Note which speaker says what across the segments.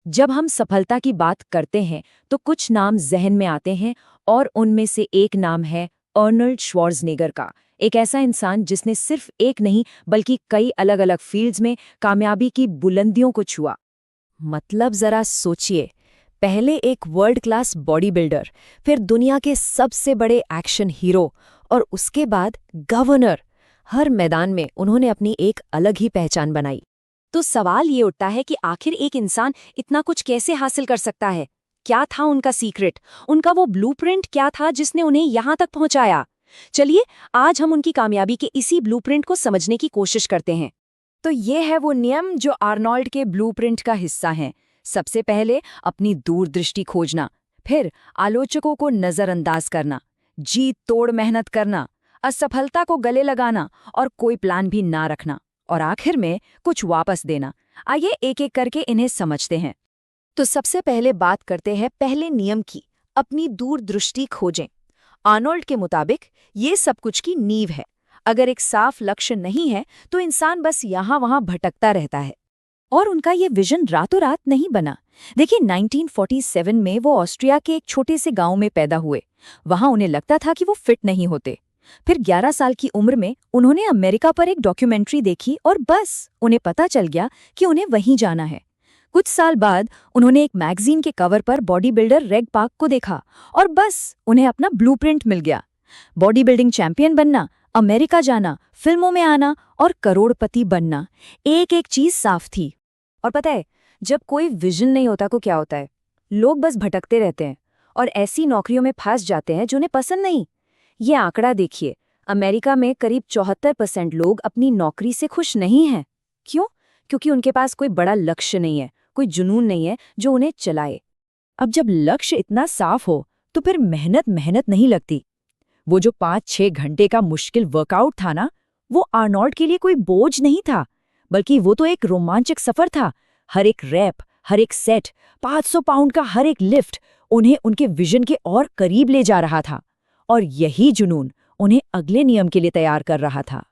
Speaker 1: जब हम सफलता की बात करते हैं तो कुछ नाम जहन में आते हैं और उनमें से एक नाम है अर्नल्ड श्वार्ज़नेगर का। एक ऐसा इंसान जिसने सिर्फ एक नहीं बल्कि कई अलग अलग फील्ड्स में कामयाबी की बुलंदियों को छुआ। मतलब जरा सोचिए, पहले एक वर्ल्ड क्लास बॉडी बिल्डर, फिर दुनिया के सबसे बड़े एक्शन हीरो और उसके बाद गवर्नर। हर मैदान में उन्होंने अपनी एक अलग ही पहचान बनाई। तो सवाल ये उठता है कि आखिर एक इंसान इतना कुछ कैसे हासिल कर सकता है? क्या था उनका सीक्रेट? उनका वो ब्लूप्रिंट क्या था जिसने उन्हें यहाँ तक पहुंचाया? चलिए, आज हम उनकी कामयाबी के इसी ब्लूप्रिंट को समझने की कोशिश करते हैं। तो ये है वो नियम जो आर्नोल्ड के ब्लूप्रिंट का हिस्सा हैं। सबसे पहले अपनी दूरदृष्टि खोजना, फिर आलोचकों को नजरअंदाज करना, जी तोड़ मेहनत करना, असफलता को गले लगाना और कोई प्लान भी ना रखना, और आखिर में कुछ वापस देना। आइए एक एक करके इन्हें समझते हैं। तो सबसे पहले बात करते हैं पहले नियम की, अपनी दूरदृष्टि खोजें। आर्नोल्ड के मुताबिक ये सब कुछ की नींव है। अगर एक साफ लक्ष्य नहीं है तो इंसान बस यहाँ वहाँ भटकता रहता है। और उनका ये विजन रातों रात नहीं बना। देखिए, 1947 में वो ऑस्ट्रिया के एक छोटे से गांव में पैदा हुए। वहां उन्हें लगता था कि वो फिट नहीं होते। फिर 11 साल की उम्र में उन्होंने अमेरिका पर एक डॉक्यूमेंट्री देखी और बस उन्हें पता चल गया कि उन्हें वहीं जाना है। कुछ साल बाद उन्होंने एक मैगजीन के कवर पर बॉडी बिल्डर रेग पार्क को देखा और बस उन्हें अपना ब्लूप्रिंट मिल गया। बॉडी बिल्डिंग चैंपियन बनना, अमेरिका जाना, फिल्मों में आना और करोड़पति बनना, एक एक चीज साफ थी। और पता है, जब कोई विजन नहीं होता तो क्या होता है? लोग बस भटकते रहते हैं और ऐसी नौकरियों में फंस जाते हैं जो उन्हें पसंद नहीं। ये आंकड़ा देखिए, अमेरिका में करीब 74% लोग अपनी नौकरी से खुश नहीं हैं। क्यों? क्योंकि उनके पास कोई बड़ा लक्ष्य नहीं है, कोई जुनून नहीं है जो उन्हें चलाए। अब जब लक्ष्य इतना साफ हो तो फिर मेहनत मेहनत नहीं लगती। वो जो 5-6 घंटे का मुश्किल वर्कआउट था ना, वो आर्नोल्ड के लिए कोई बोझ नहीं था, बल्कि वो तो एक रोमांचक सफर था। हर एक रैप, हर एक सेट, 500 पाउंड का हर एक लिफ्ट उन्हें उनके विजन के और करीब ले जा रहा था। और यही जुनून उन्हें अगले नियम के लिए तैयार कर रहा था।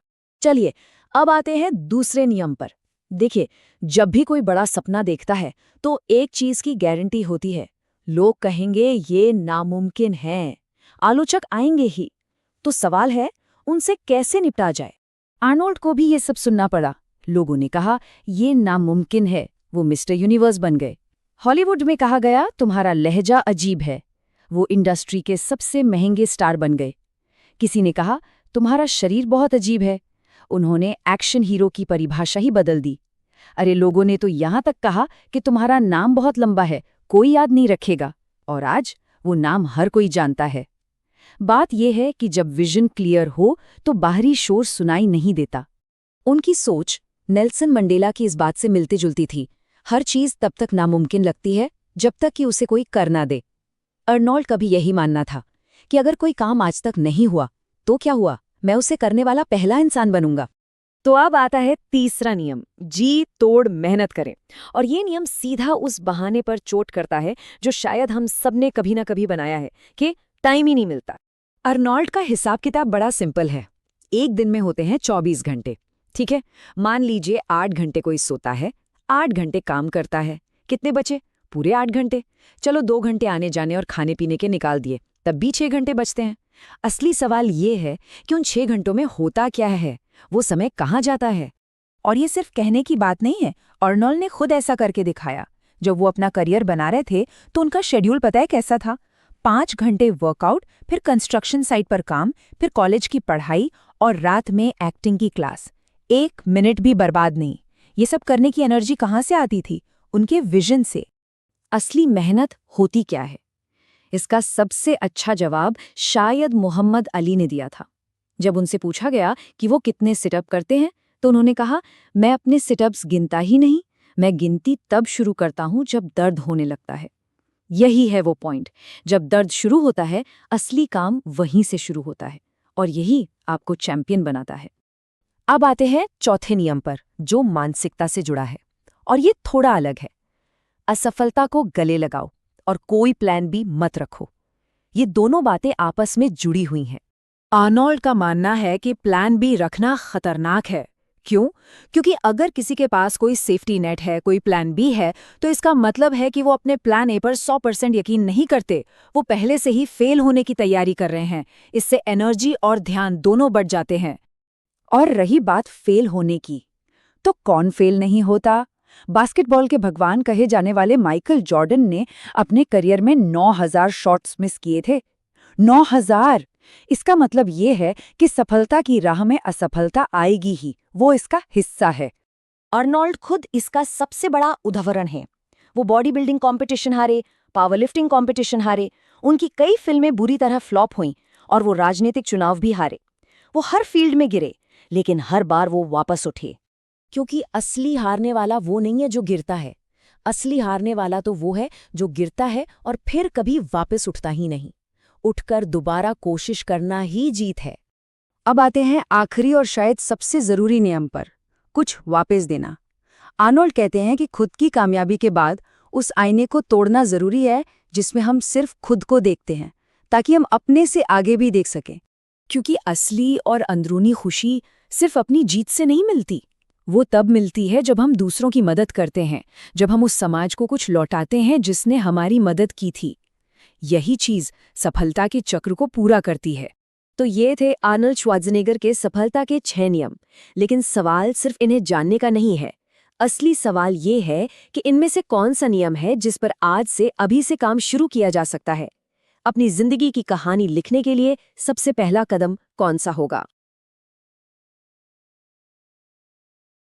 Speaker 1: चलिए, अब आते हैं दूसरे नियम पर। देखिए, जब भी कोई बड़ा सपना देखता है तो एक चीज की गारंटी होती है, लोग कहेंगे ये नामुमकिन है। आलोचक आएंगे ही। तो सवाल है, उनसे कैसे निपटा जाए? आर्नोल्ड को भी ये सब सुनना पड़ा। लोगों ने कहा ये नामुमकिन है, वो मिस्टर यूनिवर्स बन गए। हॉलीवुड में कहा गया तुम्हारा लहजा अजीब है, वो इंडस्ट्री के सबसे महंगे स्टार बन गए। किसी ने कहा तुम्हारा शरीर बहुत अजीब है, उन्होंने एक्शन हीरो की परिभाषा ही बदल दी। अरे, लोगों ने तो यहाँ तक कहा कि तुम्हारा नाम बहुत लंबा है, कोई याद नहीं रखेगा। और आज वो नाम हर कोई जानता है। बात यह है कि जब विजन क्लियर हो तो बाहरी शोर सुनाई नहीं देता। उनकी सोच नेल्सन मंडेला की इस बात से मिलती जुलती थी। हर चीज तब तक नामुमकिन लगती है जब तक कि उसे कोई कर ना दे। अर्नोल्ड का भी यही मानना था कि अगर कोई काम आज तक नहीं हुआ तो क्या हुआ, मैं उसे करने वाला पहला इंसान बनूंगा। तो अब आता है तीसरा नियम, जी तोड़ मेहनत करें। और ये नियम सीधा उस बहाने पर चोट करता है जो शायद हम सबने कभी ना कभी बनाया है कि टाइम ही नहीं मिलता। अर्नोल्ड का हिसाब किताब बड़ा सिंपल है। एक दिन में होते हैं 24 घंटे, ठीक है? मान लीजिए 8 घंटे कोई सोता है, 8 घंटे काम करता है। कितने बचे? पूरे 8 घंटे। चलो 2 घंटे आने जाने और खाने पीने के निकाल दिए, तब भी 6 घंटे बचते हैं। असली सवाल ये है कि उन 6 घंटों में होता क्या है, वो समय कहाँ जाता है? और ये सिर्फ कहने की बात नहीं है, अर्नोल्ड ने खुद ऐसा करके दिखाया। जब वो अपना करियर बना रहे थे तो उनका शेड्यूल पता है कैसा था? 5 घंटे वर्कआउट, फिर कंस्ट्रक्शन साइट पर काम, फिर कॉलेज की पढ़ाई और रात में एक्टिंग की क्लास। 1 मिनट भी बर्बाद नहीं। ये सब करने की एनर्जी कहाँ से आती थी? उनके विजन से। असली मेहनत होती क्या है? इसका सबसे अच्छा जवाब शायद मोहम्मद अली ने दिया था। जब उनसे पूछा गया कि वो कितने सिटअप करते हैं तो उन्होंने कहा, मैं अपने सिटअप्स गिनता ही नहीं, मैं गिनती तब शुरू करता हूं जब दर्द होने लगता है। यही है वो पॉइंट। जब दर्द शुरू होता है, असली काम वहीं से शुरू होता है और यही आपको चैंपियन बनाता है। अब आते हैं चौथे नियम पर, जो मानसिकता से जुड़ा है और ये थोड़ा अलग है। असफलता को गले लगाओ और कोई प्लान बी मत रखो। ये दोनों बातें आपस में जुड़ी हुई हैं। आर्नोल्ड का मानना है कि प्लान बी रखना खतरनाक है।
Speaker 2: क्यों? क्योंकि अगर किसी के पास कोई सेफ्टी नेट है, कोई प्लान बी है, तो इसका मतलब है कि वो अपने प्लान ए पर 100% यकीन नहीं करते। वो पहले से ही फेल होने की तैयारी कर रहे हैं। इससे एनर्जी और ध्यान दोनों बढ़ जाते हैं।
Speaker 1: और रही बात फेल होने की, तो कौन फेल नहीं होता? बास्केटबॉल के भगवान कहे जाने वाले माइकल जॉर्डन ने अपने करियर में 9,000 शॉट्स मिस किए थे। 9,000! इसका मतलब ये है कि सफलता की राह में असफलता आएगी ही, वो इसका हिस्सा है।
Speaker 3: अर्नोल्ड खुद इसका सबसे बड़ा उदाहरण है। वो बॉडी बिल्डिंग कंपटीशन हारे, पावर लिफ्टिंग कंपटीशन हारे, उनकी कई फिल्में बुरी तरह फ्लॉप हुईं और वो राजनीतिक चुनाव भी हारे। वो हर फील्ड में गिरे, लेकिन हर बार वो वापस उठे। क्योंकि असली हारने वाला वो नहीं है जो गिरता है। असली हारने वाला तो वो है जो गिरता है और फिर कभी वापस उठता ही नहीं। उठकर दोबारा कोशिश करना ही जीत है।
Speaker 1: अब आते हैं आखिरी और शायद सबसे जरूरी नियम पर, कुछ वापस देना। आर्नोल्ड कहते हैं कि खुद की कामयाबी के बाद उस आईने को तोड़ना जरूरी है जिसमें हम सिर्फ खुद को देखते हैं, ताकि हम अपने से आगे भी देख सकें।
Speaker 2: क्योंकि असली और अंदरूनी खुशी सिर्फ अपनी जीत से नहीं मिलती। वो तब मिलती है जब हम दूसरों की मदद करते हैं, जब हम उस समाज को कुछ लौटाते हैं जिसने हमारी मदद की थी। यही चीज सफलता के चक्र को पूरा करती है।
Speaker 3: तो ये थे आर्नल्ड श्वार्ज़नेगर के सफलता के 6 नियम। लेकिन सवाल सिर्फ इन्हें जानने का नहीं है। असली सवाल ये है कि इनमें से कौन सा नियम है जिस पर आज से अभी से काम शुरू किया जा सकता है। अपनी जिंदगी की कहानी लिखने के लिए सबसे पहला कदम कौन सा होगा?